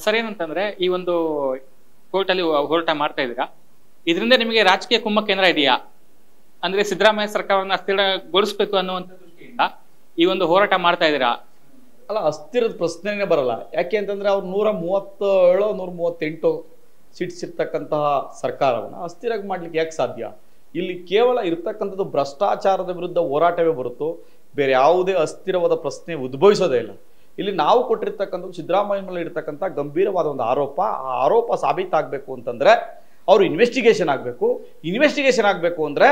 Sir, ಏನಂತಂದ್ರೆ ಈ ಒಂದು ಕೋರ್ಟ್ ಅಲ್ಲಿ ಹೋರಾಟ ಮಾಡ್ತಾ ಇದ್ದೀರಾ, ಇದರಿಂದ ನಿಮಗೆ ರಾಜಕೀಯ ಕುಮ್ಮಕ್ಕ ಏನಾರ ಇದೆಯಾ? ಅಂದ್ರೆ ಸಿದ್ದರಾಮಯ್ಯ ಸರ್ಕಾರವನ್ನು ಅಸ್ಥಿರಗೊಳಿಸಬೇಕು ಅನ್ನುವಂಥ ದೃಷ್ಟಿಯಿಂದ ಈ ಒಂದು ಹೋರಾಟ ಮಾಡ್ತಾ ಇದ್ದೀರಾ? ಅಲ್ಲ, ಅಸ್ಥಿರದ ಪ್ರಶ್ನೆನೇ ಬರಲ್ಲ. ಯಾಕೆ ಅಂತಂದ್ರೆ ಅವ್ರು 137 138 ಸೀಟ್ಸ್ ಇರ್ತಕ್ಕಂತಹ ಸರ್ಕಾರವನ್ನು ಅಸ್ಥಿರಾಗಿ ಮಾಡ್ಲಿಕ್ಕೆ ಯಾಕೆ ಸಾಧ್ಯ? ಇಲ್ಲಿ ಕೇವಲ ಇರ್ತಕ್ಕಂಥದ್ದು ಭ್ರಷ್ಟಾಚಾರದ ವಿರುದ್ಧ ಹೋರಾಟವೇ ಹೊರತು ಬೇರೆ ಯಾವುದೇ ಅಸ್ಥಿರವಾದ ಪ್ರಶ್ನೆ ಉದ್ಭವಿಸೋದೇ ಇಲ್ಲ. ಇಲ್ಲಿ ನಾವು ಕೊಟ್ಟಿರ್ತಕ್ಕಂಥದ್ದು ಸಿದ್ದರಾಮಯ್ಯ ಮೇಲೆ ಇರ್ತಕ್ಕಂಥ ಗಂಭೀರವಾದ ಒಂದು ಆರೋಪ. ಆ ಆರೋಪ ಸಾಬೀತಾಗಬೇಕು ಅಂತಂದ್ರೆ ಅವರು ಇನ್ವೆಸ್ಟಿಗೇಷನ್ ಆಗಬೇಕು. ಇನ್ವೆಸ್ಟಿಗೇಷನ್ ಆಗಬೇಕು ಅಂದ್ರೆ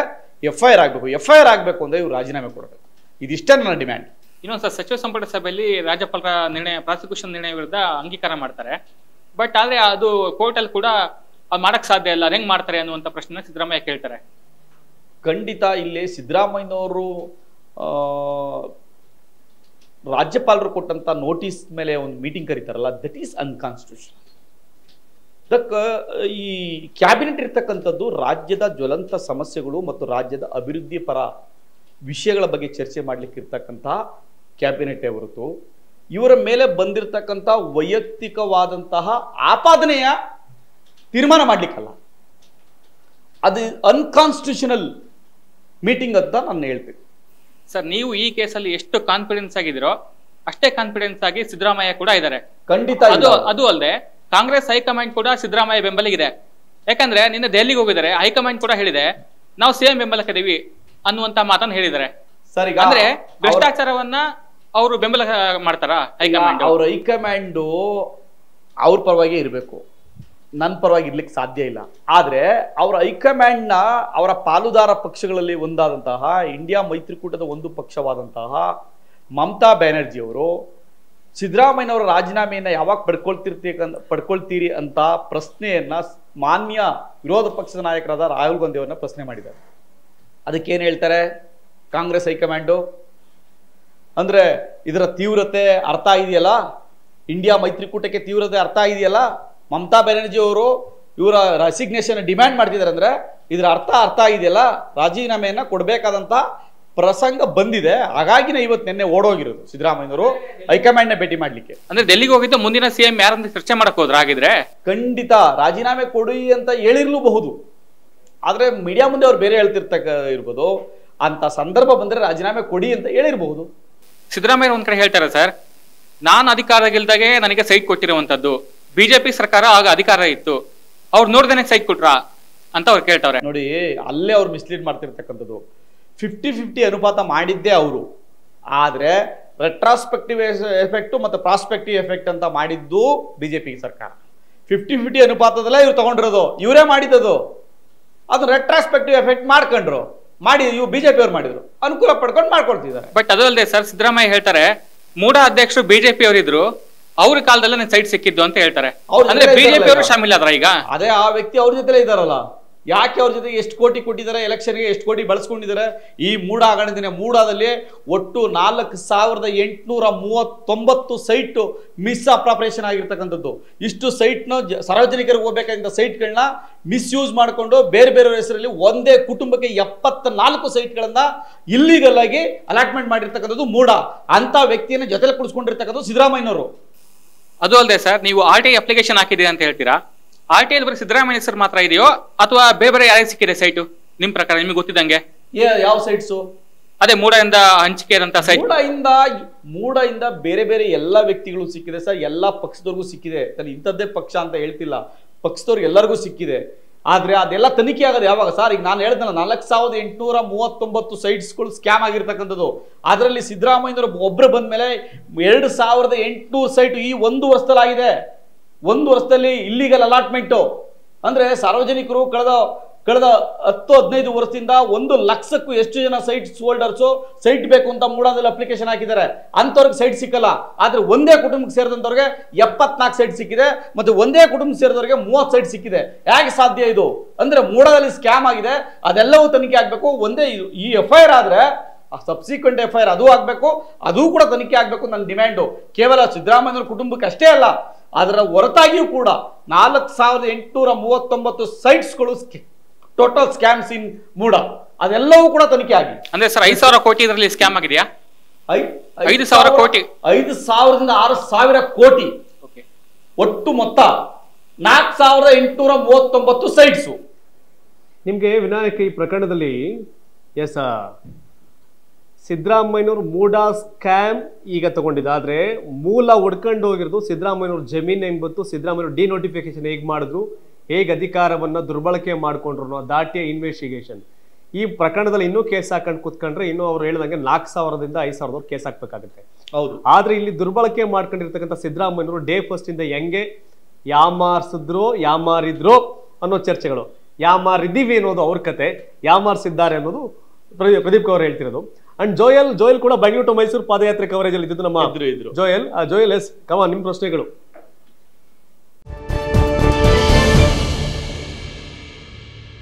FIR ಆಗಬೇಕು. FIR ಆಗಬೇಕು ಅಂದ್ರೆ ಇವ್ರು ರಾಜೀನಾಮೆ ಕೊಡಬೇಕು. ಇದಿಷ್ಟೇ ನನ್ನ ಡಿಮ್ಯಾಂಡ್. ಇನ್ನೊಂದು ಸರ್, ಸಚಿವ ಸಂಪುಟ ಸಭೆಯಲ್ಲಿ ರಾಜ್ಯಪಾಲರ ನಿರ್ಣಯ, ಪ್ರಾಸಿಕ್ಯೂಷನ್ ನಿರ್ಣಯ ವಿರುದ್ಧ ಅಂಗೀಕಾರ ಮಾಡ್ತಾರೆ. ಬಟ್ ಆದ್ರೆ ಅದು ಕೋರ್ಟ್ ಅಲ್ಲಿ ಕೂಡ ಅದು ಮಾಡಕ್ ಸಾಧ್ಯ ಇಲ್ಲ, ಹೆಂಗ್ ಮಾಡ್ತಾರೆ ಅನ್ನುವಂಥ ಪ್ರಶ್ನೆ ಸಿದ್ದರಾಮಯ್ಯ ಕೇಳ್ತಾರೆ. ಖಂಡಿತ ಇಲ್ಲಿ ಸಿದ್ದರಾಮಯ್ಯನವರು ರಾಜ್ಯಪಾಲರು ಕೊಟ್ಟಂತ ನೋಟಿಸ್ ಮೇಲೆ ಒಂದು ಮೀಟಿಂಗ್ ಕರೀತಾರಲ್ಲ, ದಟ್ ಈಸ್ ಅನ್ಕಾನ್ಸ್ಟಿಟ್ಯೂಷನಲ್. ಈ ಕ್ಯಾಬಿನೆಟ್ ಇರ್ತಕ್ಕಂಥದ್ದು ರಾಜ್ಯದ ಜ್ವಲಂತ ಸಮಸ್ಯೆಗಳು ಮತ್ತು ರಾಜ್ಯದ ಅಭಿವೃದ್ಧಿ ಪರ ವಿಷಯಗಳ ಬಗ್ಗೆ ಚರ್ಚೆ ಮಾಡ್ಲಿಕ್ಕೆ ಇರ್ತಕ್ಕಂತಹ ಕ್ಯಾಬಿನೆಟೇ ಹೊರತು ಇವರ ಮೇಲೆ ಬಂದಿರತಕ್ಕಂಥ ವೈಯಕ್ತಿಕವಾದಂತಹ ಆಪಾದನೆಯ ತೀರ್ಮಾನ ಮಾಡ್ಲಿಕ್ಕಲ್ಲ. ಅದು ಅನ್ಕಾನ್ಸ್ಟಿಟ್ಯೂಷನಲ್ ಮೀಟಿಂಗ್ ಅಂತ ನಾನು ಹೇಳ್ತೀನಿ. ಸರ್, ನೀವು ಈ ಕೇಸಲ್ಲಿ ಎಷ್ಟು ಕಾನ್ಫಿಡೆನ್ಸ್ ಆಗಿದ್ದೀರೋ ಅಷ್ಟೇ ಕಾನ್ಫಿಡೆನ್ಸ್ ಆಗಿ ಸಿದ್ದರಾಮಯ್ಯ ಕೂಡ ಇದ್ದಾರೆ. ಖಂಡಿತ. ಅದು ಅಲ್ಲದೆ ಕಾಂಗ್ರೆಸ್ ಹೈಕಮಾಂಡ್ ಕೂಡ ಸಿದ್ದರಾಮಯ್ಯ ಬೆಂಬಲಿಗಿದೆ. ಯಾಕಂದ್ರೆ ನಿನ್ನೆ ದೆಹಲಿಗೆ ಹೋಗಿದ್ದಾರೆ, ಹೈಕಮಾಂಡ್ ಕೂಡ ಹೇಳಿದೆ ನಾವು ಸಿಎಂ ಬೆಂಬಲಕ್ಕಿದ್ದೀವಿ ಅನ್ನುವಂತ ಮಾತನ್ನು ಹೇಳಿದ್ದಾರೆ. ಸರ್, ಅಂದ್ರೆ ಭ್ರಷ್ಟಾಚಾರವನ್ನ ಅವರು ಬೆಂಬಲ ಮಾಡ್ತಾರ ಹೈಕಮಾಂಡ್? ಅವ್ರ ಹೈಕಮಾಂಡು ಅವ್ರ ಪರವಾಗಿ ಇರಬೇಕು, ನನ್ನ ಪರವಾಗಿ ಇರ್ಲಿಕ್ಕೆ ಸಾಧ್ಯ ಇಲ್ಲ. ಆದ್ರೆ ಅವರ ಹೈಕಮಾಂಡ್ನ ಅವರ ಪಾಲುದಾರ ಪಕ್ಷಗಳಲ್ಲಿ ಒಂದಾದಂತಹ ಇಂಡಿಯಾ ಮೈತ್ರಿಕೂಟದ ಒಂದು ಪಕ್ಷವಾದಂತಹ ಮಮತಾ ಬ್ಯಾನರ್ಜಿ ಅವರು ಸಿದ್ದರಾಮಯ್ಯನವರ ರಾಜೀನಾಮೆಯನ್ನ ಯಾವಾಗ ಪಡ್ಕೊಳ್ತೀರಿ ಅಂತ ಪ್ರಶ್ನೆಯನ್ನ ಮಾನ್ಯ ವಿರೋಧ ಪಕ್ಷದ ನಾಯಕರಾದ ರಾಹುಲ್ ಗಾಂಧಿ ಅವರನ್ನ ಪ್ರಶ್ನೆ ಮಾಡಿದ್ದಾರೆ. ಅದಕ್ಕೇನು ಹೇಳ್ತಾರೆ ಕಾಂಗ್ರೆಸ್ ಹೈಕಮಾಂಡು? ಅಂದ್ರೆ ಇದರ ತೀವ್ರತೆ ಅರ್ಥ ಇದೆಯಲ್ಲ, ಇಂಡಿಯಾ ಮೈತ್ರಿಕೂಟಕ್ಕೆ ತೀವ್ರತೆ ಅರ್ಥ ಇದೆಯಲ್ಲ. ಮಮತಾ ಬ್ಯಾನರ್ಜಿ ಅವರು ಇವರ ರೆಸಿಗ್ನೇಷನ್ ಡಿಮ್ಯಾಂಡ್ ಮಾಡ್ತಿದ್ದಾರೆ ಅಂದ್ರೆ ಇದರ ಅರ್ಥ ಇದೆಯಲ್ಲ, ರಾಜೀನಾಮೆಯನ್ನ ಕೊಡಬೇಕಾದಂತ ಪ್ರಸಂಗ ಬಂದಿದೆ. ಹಾಗಾಗಿನೇ ಇವತ್ತು ನಿನ್ನೆ ಓಡೋಗಿರೋದು ಸಿದ್ದರಾಮಯ್ಯನವರು ಹೈಕಮಾಂಡ್ ನ ಭೇಟಿ ಮಾಡ್ಲಿಕ್ಕೆ. ಅಂದ್ರೆ ಡೆಲ್ಲಿಗೆ ಹೋಗಿದ್ದು ಮುಂದಿನ ಸಿಎಂ ಯಾರಂತ ಚರ್ಚೆ ಮಾಡಕ್ ಹೋದ್ರ? ಆಗಿದ್ರೆ ಖಂಡಿತ ರಾಜೀನಾಮೆ ಕೊಡಿ ಅಂತ ಹೇಳಿರ್ಲೂಬಹುದು. ಆದ್ರೆ ಮೀಡಿಯಾ ಮುಂದೆ ಅವ್ರು ಬೇರೆ ಇರ್ಬೋದು. ಅಂತ ಸಂದರ್ಭ ಬಂದ್ರೆ ರಾಜೀನಾಮೆ ಕೊಡಿ ಅಂತ ಹೇಳಿರ್ಬಹುದು. ಸಿದ್ದರಾಮಯ್ಯ ಒಂದ್ ಕಡೆ ಹೇಳ್ತಾರೆ, ಸರ್ ನಾನು ಅಧಿಕಾರಗಿಲ್ದಾಗೆ ನನಗೆ ಸೈಟ್ ಕೊಟ್ಟಿರುವಂತದ್ದು, ಬಿಜೆಪಿ ಸರ್ಕಾರ ಆಗ ಅಧಿಕಾರ ಇತ್ತು, ಅವ್ರು ನೋಡ್ದೇನೆ ಸೈಟ್ ಕೊಟ್ರ ಅಂತ ಅವ್ರು ಕೇಳ್ತವ್ರೆ. ನೋಡಿ, ಅಲ್ಲೇ ಅವ್ರು ಮಿಸ್ಲೀಡ್ ಮಾಡ್ತಿರ್ತಕ್ಕಂಥದ್ದು. 50-50 ಅನುಪಾತ ಮಾಡಿದ್ದೇ ಅವರು. ಆದ್ರೆ ರೆಟ್ರಾಸ್ಪೆಕ್ಟಿವ್ ಎಫೆಕ್ಟ್ ಮತ್ತು ಪ್ರಾಸ್ಪೆಕ್ಟಿವ್ ಎಫೆಕ್ಟ್ ಅಂತ ಮಾಡಿದ್ದು ಬಿಜೆಪಿ ಸರ್ಕಾರ. 50-50 ಅನುಪಾತದಲ್ಲೇ ಇವ್ರು ತಗೊಂಡಿರೋದು, ಇವರೇ ಮಾಡಿದ್ದು. ಅದು ರೆಟ್ರಾಸ್ಪೆಕ್ಟಿವ್ ಎಫೆಕ್ಟ್ ಮಾಡ್ಕೊಂಡ್ರು, ಇವು ಬಿಜೆಪಿ ಅವ್ರು ಮಾಡಿದ್ರು, ಅನುಕೂಲ ಪಡ್ಕೊಂಡು ಮಾಡ್ಕೊಳ್ತಿದ್ದಾರೆ. ಬಟ್ ಅದು ಅಲ್ಲದೆ ಸರ್, ಸಿದ್ದರಾಮಯ್ಯ ಹೇಳ್ತಾರೆ ಮೂಡ ಅಧ್ಯಕ್ಷರು ಬಿಜೆಪಿ ಅವರಿದ್ರು, ಅವ್ರ ಕಾಲದಲ್ಲೇ ಸೈಟ್ ಸಿಕ್ಕಿದ್ದು ಅಂತ ಹೇಳ್ತಾರೆ. ಬಿಜೆಪಿ ಅವರು ಶಾಮಿಲ್ ಆದ್ರ ಈಗ? ಅದೇ ಆ ವ್ಯಕ್ತಿ ಅವ್ರ ಜೊತೆ ಇದಾರಲ್ಲ. ಯಾಕೆ ಅವ್ರ ಜೊತೆಗೆ ಎಷ್ಟು ಕೋಟಿ ಕೊಟ್ಟಿದ್ದಾರೆ, ಎಲೆಕ್ಷನ್ಗೆ ಎಷ್ಟು ಕೋಟಿ ಬಳಸ್ಕೊಂಡಿದ್ದಾರೆ? ಈ ಮೂಡ ಹಗರಣದಿಂದ ಮೂಡಾದಲ್ಲಿ ಒಟ್ಟು 4839 ಸೈಟ್ ಮಿಸ್ ಅಪ್ರಾಪ್ರೇಷನ್ ಆಗಿರ್ತಕ್ಕಂಥದ್ದು. ಇಷ್ಟು ಸೈಟ್ನ ಸಾರ್ವಜನಿಕರಿಗೆ ಹೋಗ್ಬೇಕಾದಂಥ ಸೈಟ್ಗಳನ್ನ ಮಿಸ್ಯೂಸ್ ಮಾಡಿಕೊಂಡು ಬೇರೆ ಬೇರೆ ಹೆಸರಲ್ಲಿ ಒಂದೇ ಕುಟುಂಬಕ್ಕೆ 74 ಸೈಟ್ಗಳನ್ನ ಇಲ್ಲಿಗಲ್ ಆಗಿ ಅಲಾಟ್ಮೆಂಟ್ ಮಾಡಿರ್ತಕ್ಕಂಥದ್ದು ಮೂಡ. ಅಂತ ವ್ಯಕ್ತಿಯನ್ನು ಜೊತೆಲಿ ಕುಳಿಸ್ಕೊಂಡಿರ್ತಕ್ಕಂಥದ್ದು ಸಿದ್ದರಾಮಯ್ಯನವರು. ಅದು ಅಲ್ಲದೆ ಸರ್, ನೀವು RTI ಅಪ್ಲಿಕೇಶನ್ ಹಾಕಿದ್ದೀರಿ ಅಂತ ಹೇಳ್ತೀರಾ, RTI ಬರೀ ಸಿದ್ದರಾಮಯ್ಯ ಹೆಸರು ಮಾತ್ರ ಇದೆಯೋ ಅಥವಾ ಬೇರೆ ಯಾರಿಗೆ ಸಿಕ್ಕಿದೆ ಸೈಟು ನಿಮ್ ಪ್ರಕಾರ, ನಿಮ್ಗೆ ಗೊತ್ತಿದ್ದಂಗೆ? ಯಾವ ಸೈಟ್ಸು? ಅದೇ ಮೂಡದಿಂದ ಹಂಚಿಕೆ ಇರೋಂಥ ಸೈಟ್. ಮೂಡದಿಂದ ಬೇರೆ ಬೇರೆ ಎಲ್ಲ ವ್ಯಕ್ತಿಗಳು ಸಿಕ್ಕಿದೆ ಸರ್, ಎಲ್ಲ ಪಕ್ಷದವ್ರಿಗೂ ಸಿಕ್ಕಿದೆ. ನಾನು ಇಂಥದ್ದೇ ಪಕ್ಷ ಅಂತ ಹೇಳ್ತಿಲ್ಲ, ಪಕ್ಷದವ್ರಿಗೆ ಎಲ್ಲರಿಗೂ ಸಿಕ್ಕಿದೆ. ಆದ್ರೆ ಅದೆಲ್ಲ ತನಿಖೆ ಆಗೋದು ಯಾವಾಗ ಸರ್? ಈಗ ನಾನು ಹೇಳ್ದಲ್ಲ, 4839 ಸೈಟ್ಸ್ಗಳು ಸ್ಕ್ಯಾಮ್ ಆಗಿರ್ತಕ್ಕಂಥದ್ದು. ಅದರಲ್ಲಿ ಸಿದ್ದರಾಮಯ್ಯನವರು ಒಬ್ಬರು ಬಂದ ಮೇಲೆ 2800 ಸೈಟ್ ಈ ಒಂದು ವರ್ಷದಲ್ಲಿ ಆಗಿದೆ. ಒಂದು ವರ್ಷದಲ್ಲಿ ಇಲ್ಲಿಗಲ್ ಅಲಾಟ್ಮೆಂಟು. ಅಂದ್ರೆ ಸಾರ್ವಜನಿಕರು ಕಳೆದ 10-15 ವರ್ಷದಿಂದ 1 ಲಕ್ಷಕ್ಕೂ ಎಷ್ಟು ಜನ ಸೈಟ್ಸ್ ಹೋಲ್ಡರ್ಸು ಸೈಟ್ ಬೇಕು ಅಂತ ಮೂಡಾದಲ್ಲಿ ಅಪ್ಲಿಕೇಶನ್ ಹಾಕಿದ್ದಾರೆ. ಅಂಥವ್ರಿಗೆ ಸೈಟ್ ಸಿಕ್ಕಲ್ಲ. ಆದ್ರೆ ಒಂದೇ ಕುಟುಂಬಕ್ಕೆ ಸೇರಿದಂಥವ್ರಿಗೆ 74 ಸೈಟ್ ಸಿಕ್ಕಿದೆ, ಮತ್ತೆ ಒಂದೇ ಕುಟುಂಬಕ್ಕೆ ಸೇರಿದವರಿಗೆ 30 ಸೈಟ್ ಸಿಕ್ಕಿದೆ. ಹೇಗೆ ಸಾಧ್ಯ ಇದು? ಅಂದ್ರೆ ಮೂಡಾದಲ್ಲಿ ಸ್ಕ್ಯಾಮ್ ಆಗಿದೆ, ಅದೆಲ್ಲವೂ ತನಿಖೆ ಆಗ್ಬೇಕು. ಒಂದೇ ಈ FIR ಆದ್ರೆ ಸಬ್ಸಿಕ್ವೆಂಟ್ FIR ಅದು ಆಗ್ಬೇಕು, ಅದು ಕೂಡ ತನಿಖೆ ಆಗ್ಬೇಕು. ನನ್ನ ಡಿಮ್ಯಾಂಡು ಕೇವಲ ಸಿದ್ದರಾಮಯ್ಯನವರ ಕುಟುಂಬಕ್ಕೆ ಅಷ್ಟೇ ಅಲ್ಲ, ಅದರ ಹೊರತಾಗಿಯೂ ಕೂಡ 4839 ಸೈಟ್ಸ್ಗಳು ಟೋಟಲ್ ಸ್ಕ್ಯಾಮ್ಸ್ ಇನ್ ಮೂಡ, ಅದೆಲ್ಲವೂ ಕೂಡ ತನಿಖೆ ಆಗಿ. ಅಂದ್ರೆ ಸರ್ 5,000 ಕೋಟಿ ಇದರಲ್ಲಿ ಸ್ಕ್ಯಾಮ್ ಆಗಿದೆಯಾ? 5,000 ಕೋಟಿ, 5,000ದಿಂದ 6,000 ಕೋಟಿ ಒಟ್ಟು ಮೊತ್ತ 4839 ಸೈಟ್ಸು. ನಿಮ್ಗೆ ವಿನಾಯಕ್ ಈ ಪ್ರಕರಣದಲ್ಲಿ ಎಸ್ ಸಿದ್ದರಾಮಯ್ಯನವ್ರು ಮೂಡ ಸ್ಕ್ಯಾಮ್ ಈಗ ತಗೊಂಡಿದ್ದ, ಆದ್ರೆ ಮೂಲ ಹೊಡ್ಕೊಂಡು ಹೋಗಿರೋದು ಸಿದ್ದರಾಮಯ್ಯನವ್ರ ಜಮೀನ್ ಹೆಂಗ್ ಬಂತು, ಸಿದ್ದರಾಮಯ್ಯವ್ರು ಡಿನೋಟಿಫಿಕೇಶನ್ ಹೇಗ್ ಮಾಡಿದ್ರು, ಹೇಗೆ ಅಧಿಕಾರವನ್ನ ದುರ್ಬಳಕೆ ಮಾಡ್ಕೊಂಡ್ರು, ದಾಟಿಯ ಇನ್ವೆಸ್ಟಿಗೇಷನ್. ಈ ಪ್ರಕರಣದಲ್ಲಿ ಇನ್ನೂ ಕೇಸ್ ಹಾಕೊಂಡು ಕುತ್ಕೊಂಡ್ರೆ ಇನ್ನೂ ಅವ್ರು ಹೇಳಿದಂಗೆ 4,000ದಿಂದ 5,000 ಕೇಸ್ ಹಾಕ್ಬೇಕಾಗುತ್ತೆ. ಹೌದು. ಆದ್ರೆ ಇಲ್ಲಿ ದುರ್ಬಳಕೆ ಮಾಡ್ಕೊಂಡಿರ್ತಕ್ಕಂಥ ಸಿದ್ದರಾಮಯ್ಯನವರು ಡೇ ಫಸ್ಟ್ ಇಂದ ಹೆಂಗೆ ಯಾಮಾರಿದ್ರು ಅನ್ನೋ ಚರ್ಚೆಗಳು. ಯಾಮಾರಿದ್ದೀವಿ ಅನ್ನೋದು ಅವ್ರ ಕತೆ, ಯಾಮಾರಿಸಿದ್ದಾರೆ ಅನ್ನೋದು ಪ್ರದೀಪ್ ಕವರ್ ಹೇಳ್ತಿರೋದು. ಅಂಡ್ ಜೋಯಲ್ ಕೂಡ ಬೆಂಗಳೂರು ಟು ಮೈಸೂರು ಪಾದಯಾತ್ರೆ ಕವರೇಜ್ ಅಲ್ಲಿ ಇದ್ದು ನಮ್ಮ ಜೋಯಲ್ ಎಸ್ ಕಮ ನಿಮ್ ಪ್ರಶ್ನೆಗಳು.